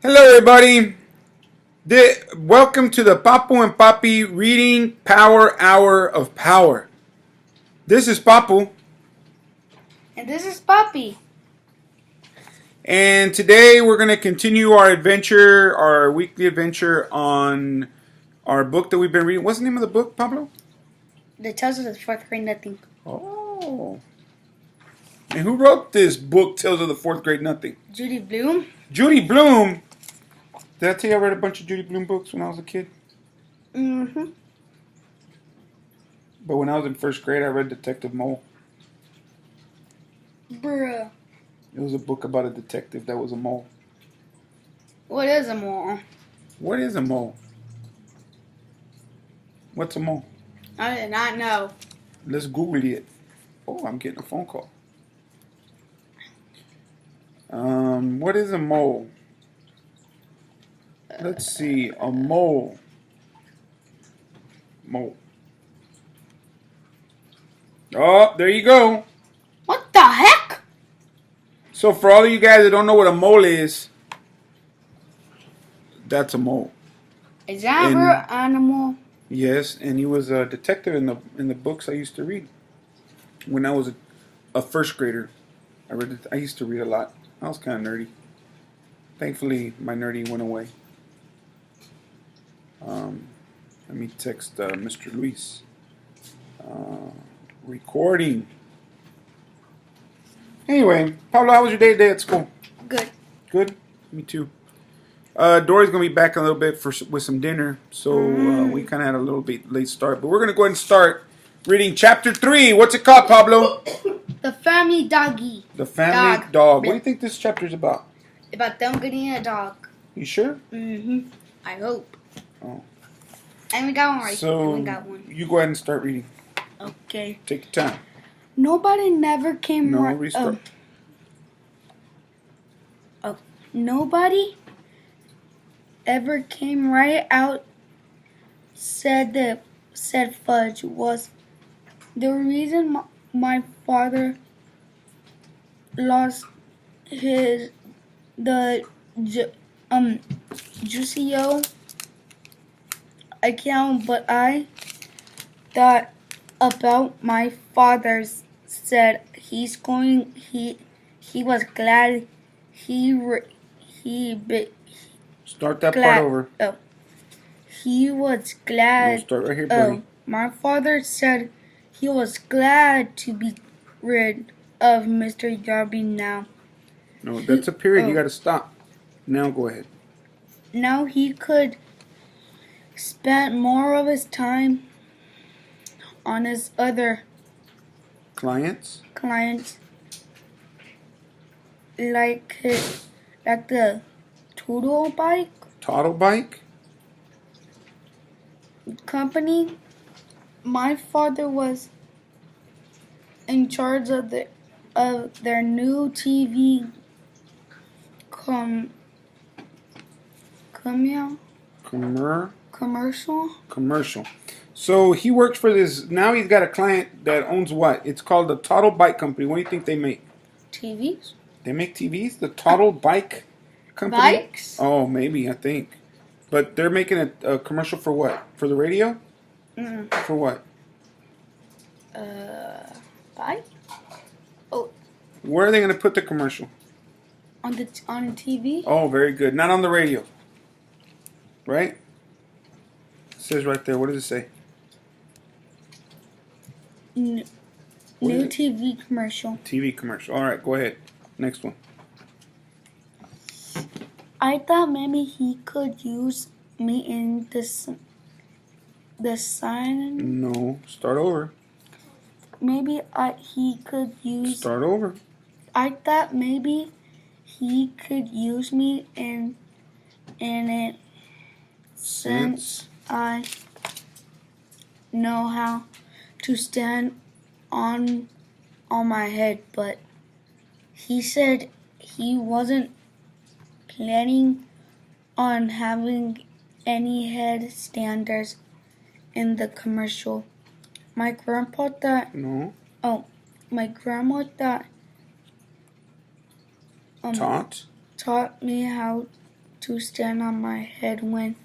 Hello, everybody. Welcome to the Papu and Papi Reading Power Hour of Power. This is Papu. And this is Papi. And today we're going to continue our adventure, our weekly adventure on our book that we've been reading. What's the name of the book, Pablo? The Tales of the Fourth Grade Nothing. Oh. And who wrote this book, Tales of the Fourth Grade Nothing? Judy Blume. Judy Blume. Did I tell you I read a bunch of Judy Blume books when I was a kid? Mm-hmm. But when I was in first grade, I read Detective Mole. Bruh. It was a book about a detective that was a mole. What is a mole? What is a mole? What's a mole? I did not know. Let's Google it. Oh, I'm getting a phone call. What is a mole? Let's see. A mole. Mole. Oh, there you go. What the heck? So for all of you guys that don't know what a mole is, that's a mole. Is that a real animal? Yes, and he was a detective in the books I used to read. When I was a first grader, I used to read a lot. I was kind of nerdy. Thankfully, my nerdy went away. Let me text Mr. Luis. Recording. Anyway, Pablo, how was your day today at school? Good. Good? Me too. Dory's going to be back in a little bit with some dinner, so we kind of had a little bit late start. But we're going to go ahead and start reading Chapter 3. What's it called, Pablo? The Family Doggy. The Family Dog. What do you think this chapter is about? About them getting a dog. You sure? Mm-hmm. I hope. Oh. And we got one right. So, and we got one. You go ahead and start reading. Okay. Take your time. Nobody never came No, right. restart. Nobody ever came right out. Said Fudge was the reason my father lost the Juicio account, but I thought about my father's said he was glad Start that part over. Oh, he was glad. No, start right here, buddy. My father said he was glad to be rid of Mr. Darby now. No, that's a period. You got to stop. Now go ahead. Now he could spend more of his time on his other clients, like the Toodle bike company. My father was in charge of their new TV commercial. So he works for this. Now he's got a client that owns what? It's called the Toddle Bike Company. What do you think they make? TVs. They make TVs? The Toddle Bike Company? Bikes? Oh, maybe, I think. But they're making a commercial for what? For the radio? For what? Bike? Oh. Where are they going to put the commercial? On the TV? Oh, very good. Not on the radio. Right? It says right there. What does it say? New TV commercial. TV commercial. All right, go ahead. Next one. I thought maybe he could use me in the sign. No, start over. Maybe he could use. Start over. I thought maybe he could use me in it since I know how to stand on my head, but he said he wasn't planning on having any headstanders in the commercial. My grandpa thought. No. Oh, my grandma thought. Taught Taught me how to stand on my head when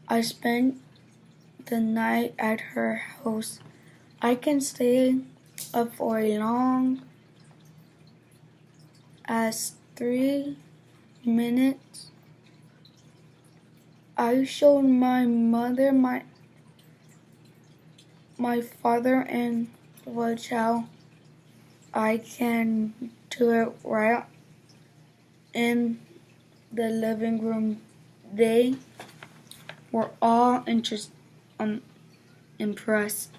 I spent the night at her house. I can stay up for a long as 3 minutes. I showed my mother, my father, and watch how I can do it right in the living room. They were all impressed.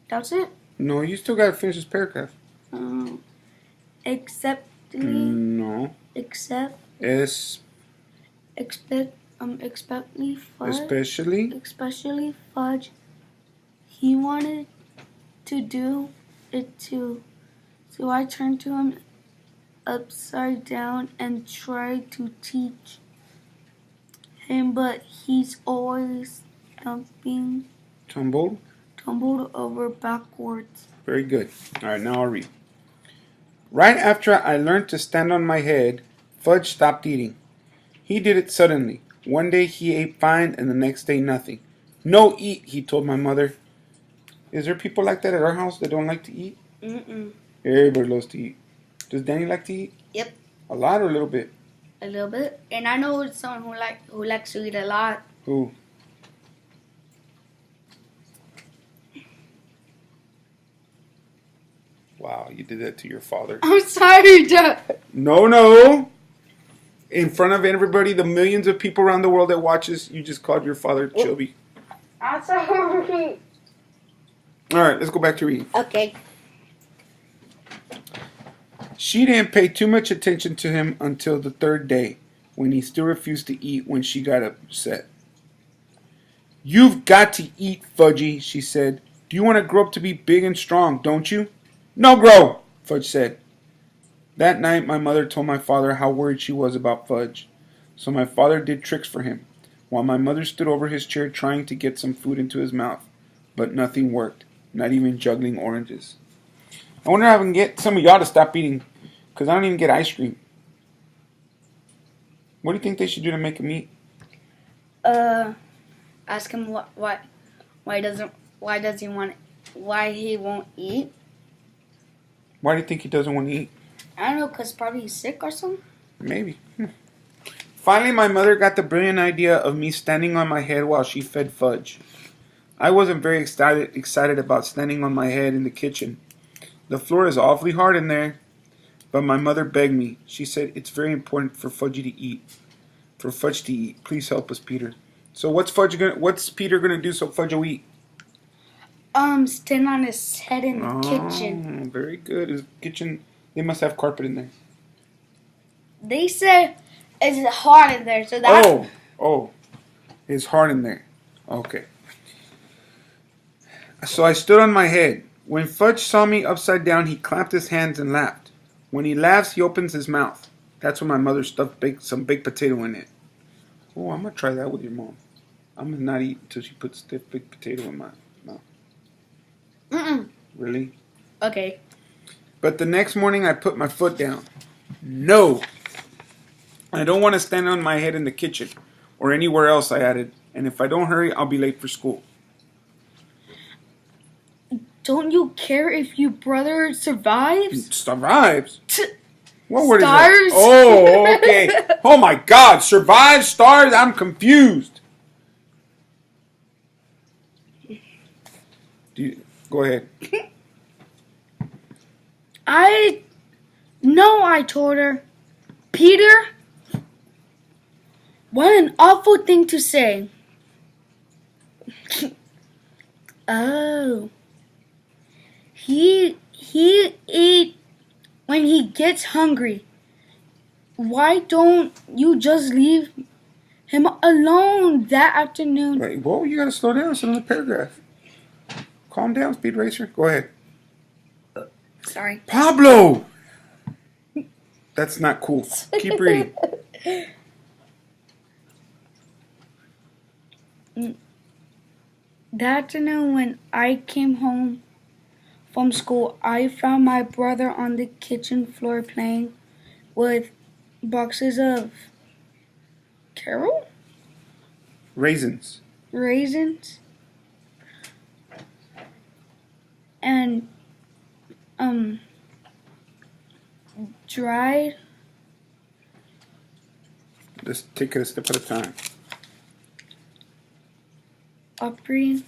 That's it. No, you still gotta finish this paragraph. No. Except Es especially especially Fudge. He wanted to do it too, so I turned to him upside down and tried to teach him, but he's always tumbled over backwards. Very good. All right, now I'll read. Right after I learned to stand on my head, Fudge stopped eating. He did it suddenly. One day he ate fine and the next day nothing. No eat, he told my mother. Is there people like that at our house that don't like to eat? Mm-mm. Everybody loves to eat. Does Danny like to eat? Yep. A lot or a little bit? A little bit. And I know someone who likes to eat a lot. Who? Wow, you did that to your father. I'm sorry, Dad. No. In front of everybody, the millions of people around the world that watches, you just called your father chubby. I'm sorry. All right, let's go back to reading. Okay. She didn't pay too much attention to him until the third day, when he still refused to eat when she got upset. You've got to eat, Fudgy, she said. Do you want to grow up to be big and strong, don't you? No, grow, Fudge said. That night, my mother told my father how worried she was about Fudge. So my father did tricks for him, while my mother stood over his chair trying to get some food into his mouth. But nothing worked, not even juggling oranges. I wonder if I can get some of y'all to stop eating, because I don't even get ice cream. What do you think they should do to make him eat? Ask him why he won't eat. Why do you think he doesn't want to eat? I don't know, because probably he's sick or something. Maybe. Finally, my mother got the brilliant idea of me standing on my head while she fed Fudge. I wasn't very excited about standing on my head in the kitchen. The floor is awfully hard in there. But my mother begged me. She said, it's very important for Fudgy to eat. For Fudge to eat. Please help us, Peter. So what's Peter gonna do so Fudge will eat? Stand on his head in the kitchen. Very good. His kitchen, they must have carpet in there. They said it's hard in there, so that. Oh, it's hard in there. Okay. So I stood on my head. When Fudge saw me upside down, he clapped his hands and laughed. When he laughs, he opens his mouth. That's when my mother stuffed some baked potato in it. Oh, I'm gonna try that with your mom. I'm gonna not eat until she puts stiff baked potato in my mouth. Mm-mm. Really? Okay. But the next morning, I put my foot down. No! I don't want to stand on my head in the kitchen or anywhere else, I added. And if I don't hurry, I'll be late for school. Don't you care if your brother survives? Survives? What word is Stars? that? Oh, okay. Oh my God! Survives? Stars? I'm confused. Go ahead. I told her. Peter, what an awful thing to say. Oh. He eat when he gets hungry. Why don't you just leave him alone that afternoon? Wait, whoa, you gotta slow down. It's another paragraph. Calm down, Speed Racer. Go ahead. Sorry. Pablo! That's not cool. Keep reading. That afternoon when I came home from school, I found my brother on the kitchen floor playing with boxes of Carol Raisins. raisins and dried Let's take it a step at a time. apricots.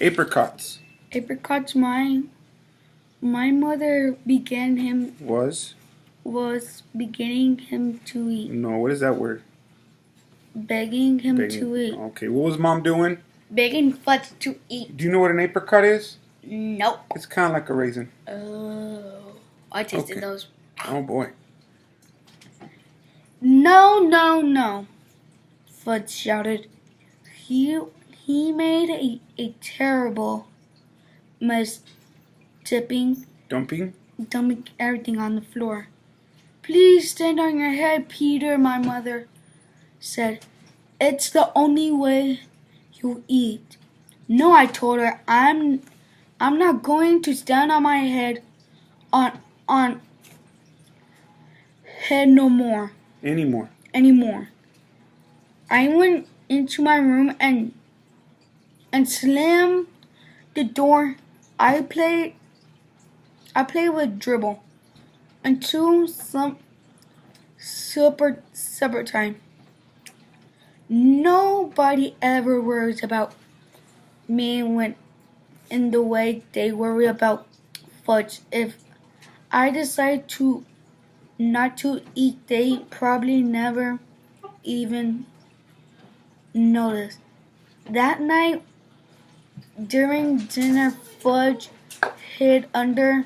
Apricots. Apricots. My mother was beginning him to eat. No, what is that word? Begging him Begging. to eat. Okay, what was Mom doing? Begging Fudge to eat. Do you know what an apricot is? Nope. It's kind of like a raisin. Oh, I tasted those. Oh boy. No, Fudge shouted. He made a terrible mess, Dumping? dumping everything on the floor. Please stand on your head, Peter, my mother said. It's the only way you eat. No, I told her, I'm not going to stand on my head on head no more. Anymore. I went into my room and slammed the door. I played with dribble until some supper time. Nobody ever worries about me when in the way they worry about Fudge. If I decide not to eat, they probably never even notice. That night during dinner, Fudge hid under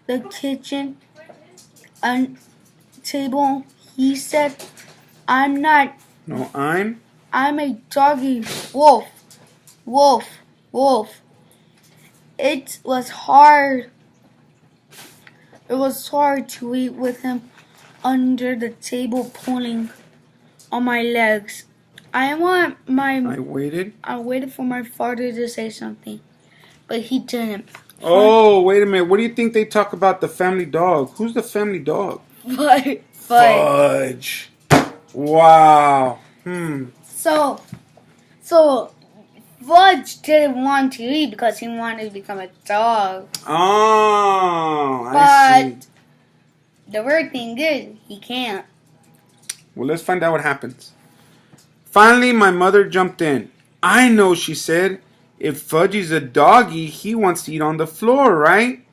the kitchen table. He said, I'm not. No, I'm a doggy. Wolf. It was hard. It was hard to eat with him under the table pulling on my legs. I waited for my father to say something, but he didn't. Oh, wait a minute. What do you think they talk about the family dog? Who's the family dog? Fudge. Wow. So Fudge didn't want to eat because he wanted to become a dog. Oh, I see. But the weird thing is, he can't. Well, let's find out what happens. Finally, my mother jumped in. I know, she said. If Fudgy's a doggy, he wants to eat on the floor, right?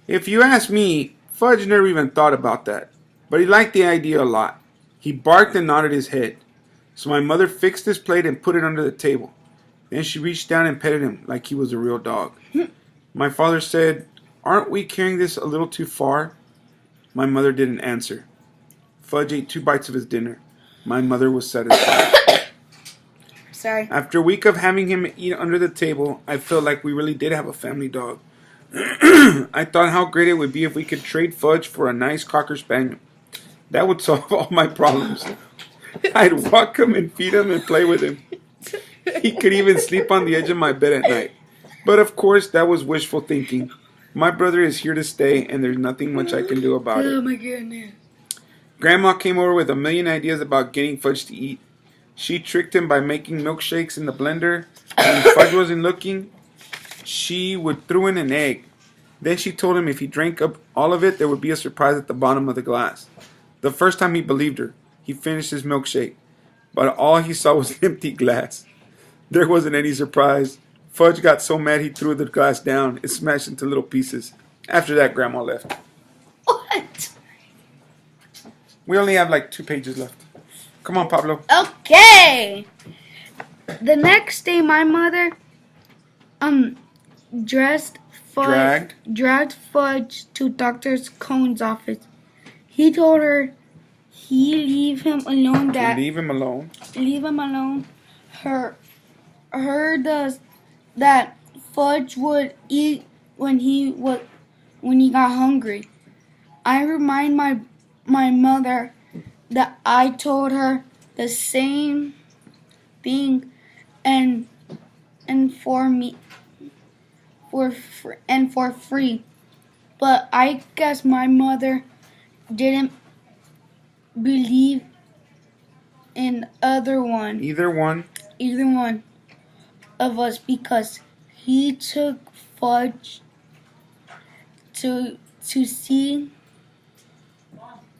If you ask me, Fudge never even thought about that. But he liked the idea a lot. He barked and nodded his head. So my mother fixed his plate and put it under the table. Then she reached down and petted him like he was a real dog. My father said, aren't we carrying this a little too far? My mother didn't answer. Fudge ate 2 bites of his dinner. My mother was satisfied. Sorry. After a week of having him eat under the table, I felt like we really did have a family dog. I thought how great it would be if we could trade Fudge for a nice Cocker Spaniel. That would solve all my problems. I'd walk him and feed him and play with him. He could even sleep on the edge of my bed at night. But of course, that was wishful thinking. My brother is here to stay, and there's nothing much I can do about it. Oh my goodness. Grandma came over with a million ideas about getting Fudge to eat. She tricked him by making milkshakes in the blender. When Fudge wasn't looking, she would throw in an egg. Then she told him if he drank up all of it, there would be a surprise at the bottom of the glass. The first time he believed her, he finished his milkshake. But all he saw was an empty glass. There wasn't any surprise. Fudge got so mad he threw the glass down. It smashed into little pieces. After that, Grandma left. What? We only have like 2 pages left. Come on, Pablo. Okay. The next day, my mother dragged Fudge to Dr. Cohn's office. He told her he leave him alone. Leave him alone. Leave him alone. That Fudge would eat when he got hungry. I remind my mother that I told her the same thing and for free. But I guess my mother didn't believe in either one of us because he took Fudge to see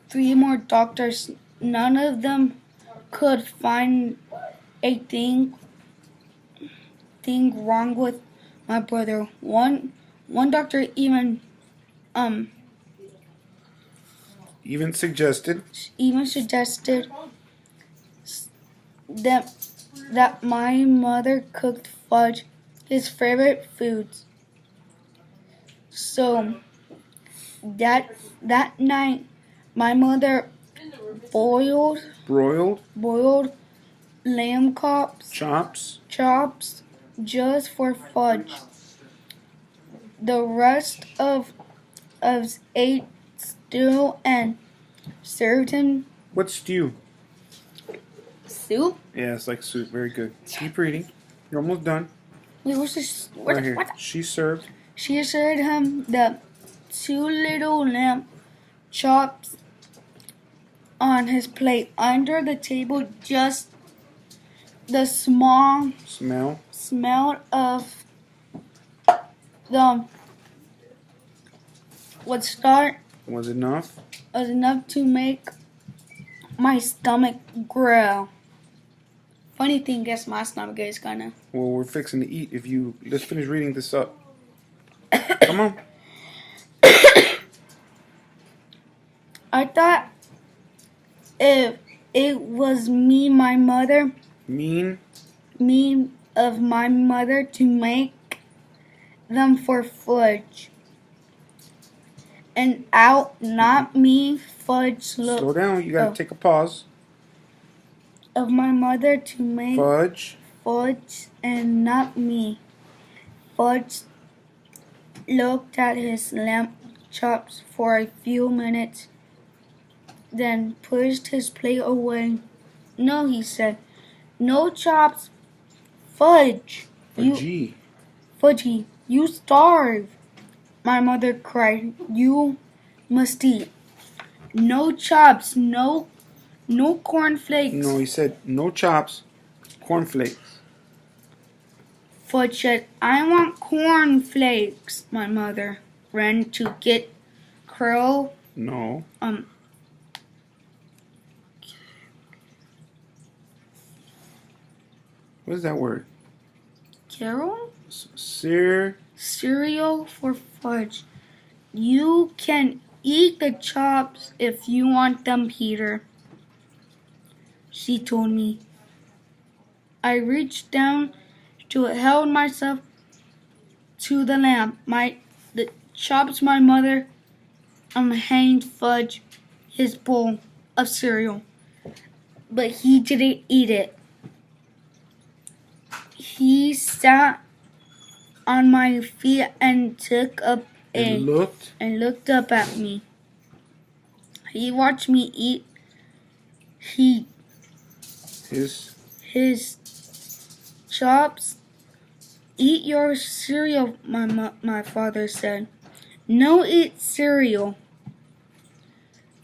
3 more doctors. None of them could find a thing wrong with my brother. One doctor even suggested that my mother cooked Fudge his favorite foods. So that night, my mother boiled lamb chops just for Fudge. The rest of us ate stew and served him. What's stew? Soup? Yeah, it's like soup. Very good. Keep reading. You're almost done. Wait, what's this? Right here. She served him the 2 little lamb chops on his plate. Under the table, just the smell of the was enough to make my stomach growl. Funny thing is, my stomach is gonna. Well, we're fixing to eat. Let's finish reading this up. Come on. I thought if it was my mother of my mother to make them for Fudge. And not me, Fudge. Slow down. You gotta take a pause. Of my mother to make Fudge, and not me. Fudge looked at his lamb chops for a few minutes, then pushed his plate away. No, he said, no chops. Fudge. Fudgy, you starve. My mother cried, you must eat. No chops, no cornflakes. No, he said no chops, cornflakes. Fudge said, I want cornflakes. My mother ran to get Crow. No. What is that word? Carol? Cereal for Fudge. You can eat the chops if you want them, Peter. She told me. I reached down to hold myself to the lamp. The chops my mother handed Fudge his bowl of cereal, but he didn't eat it. He sat on my feet and looked up at me. He watched me eat his chops. Eat your cereal, my father said. No, eat cereal,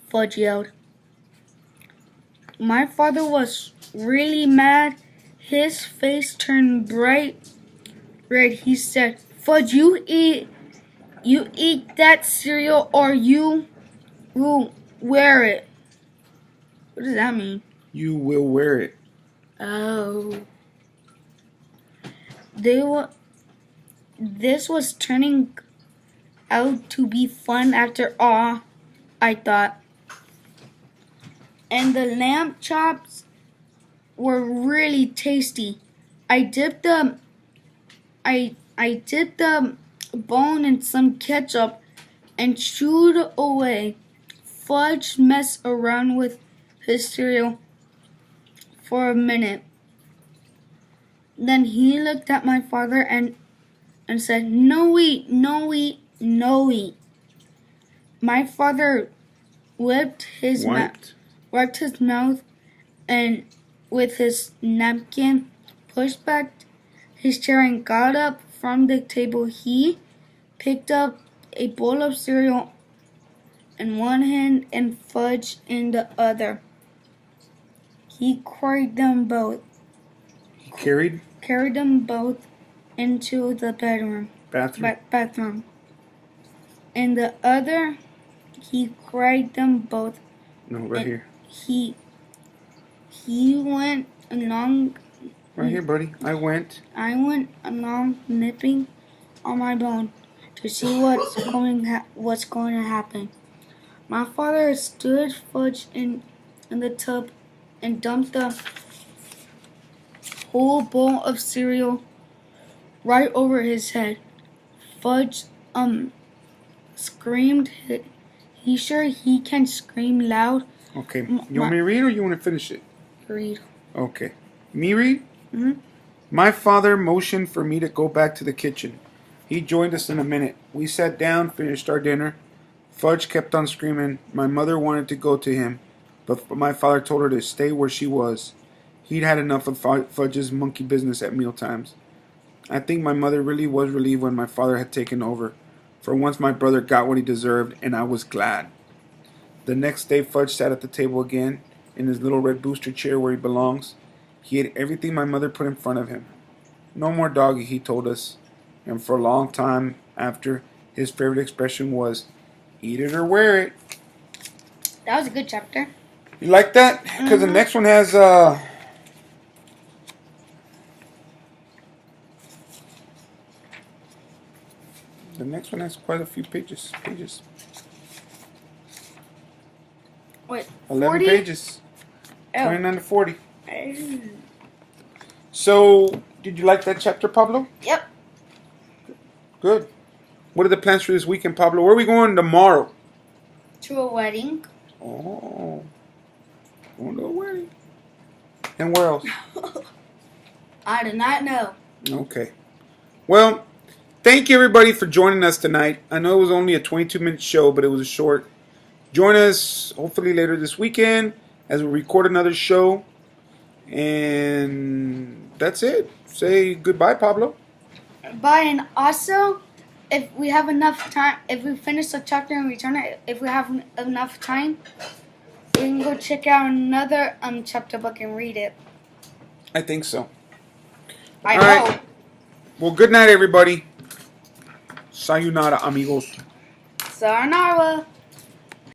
Fudge yelled. My father was really mad. His face turned bright red. He said, Fudge, you eat that cereal or you will wear it. What does that mean? You will wear it. Oh. This was turning out to be fun after all, I thought. And the lamb chops were really tasty. I dipped the bone in some ketchup and chewed away. Fudge messed around with his cereal for a minute. Then he looked at my father and said, no eat, no eat, no eat. My father wiped his mouth and with his napkin pushed back his chair and got up from the table. He picked up a bowl of cereal in one hand and fudge in the other. He carried them both. Carried them both into the bathroom. In the other, he carried them both. No, right here. He went along. Right here, buddy. I went along nipping on my bone to see what's going to happen. My father stood fudge in the tub and dumped the whole bowl of cereal right over his head. Fudge screamed. He sure he can scream loud. Okay. You want me to read or you want to finish it? Read. Okay. Me read? Mm-hmm. My father motioned for me to go back to the kitchen. He joined us in a minute. We sat down, finished our dinner. Fudge kept on screaming. My mother wanted to go to him, but my father told her to stay where she was. He'd had enough of Fudge's monkey business at mealtimes. I think my mother really was relieved when my father had taken over. For once my brother got what he deserved, and I was glad. The next day Fudge sat at the table again, in his little red booster chair where he belongs. He ate everything my mother put in front of him. No more doggy, he told us. And for a long time after, his favorite expression was, eat it or wear it. That was a good chapter. You like that? Because the next one has, the next one has quite a few pages. Wait, 11 40? pages. Oh. 29 to 40. So, did you like that chapter, Pablo? Yep. Good. What are the plans for this weekend, Pablo? Where are we going tomorrow? To a wedding. Oh. Going to a wedding. And where else? I do not know. Okay. Well, thank you everybody for joining us tonight. I know it was only a 22-minute show, but it was a short. Join us hopefully later this weekend as we record another show. And that's it. Say goodbye, Pablo. Bye, and also, if we have enough time, if we finish the chapter and return it, if we have enough time, we can go check out another chapter book and read it. I think so. I All hope. right. Well, good night, everybody. Sayonara, amigos. Sayonara.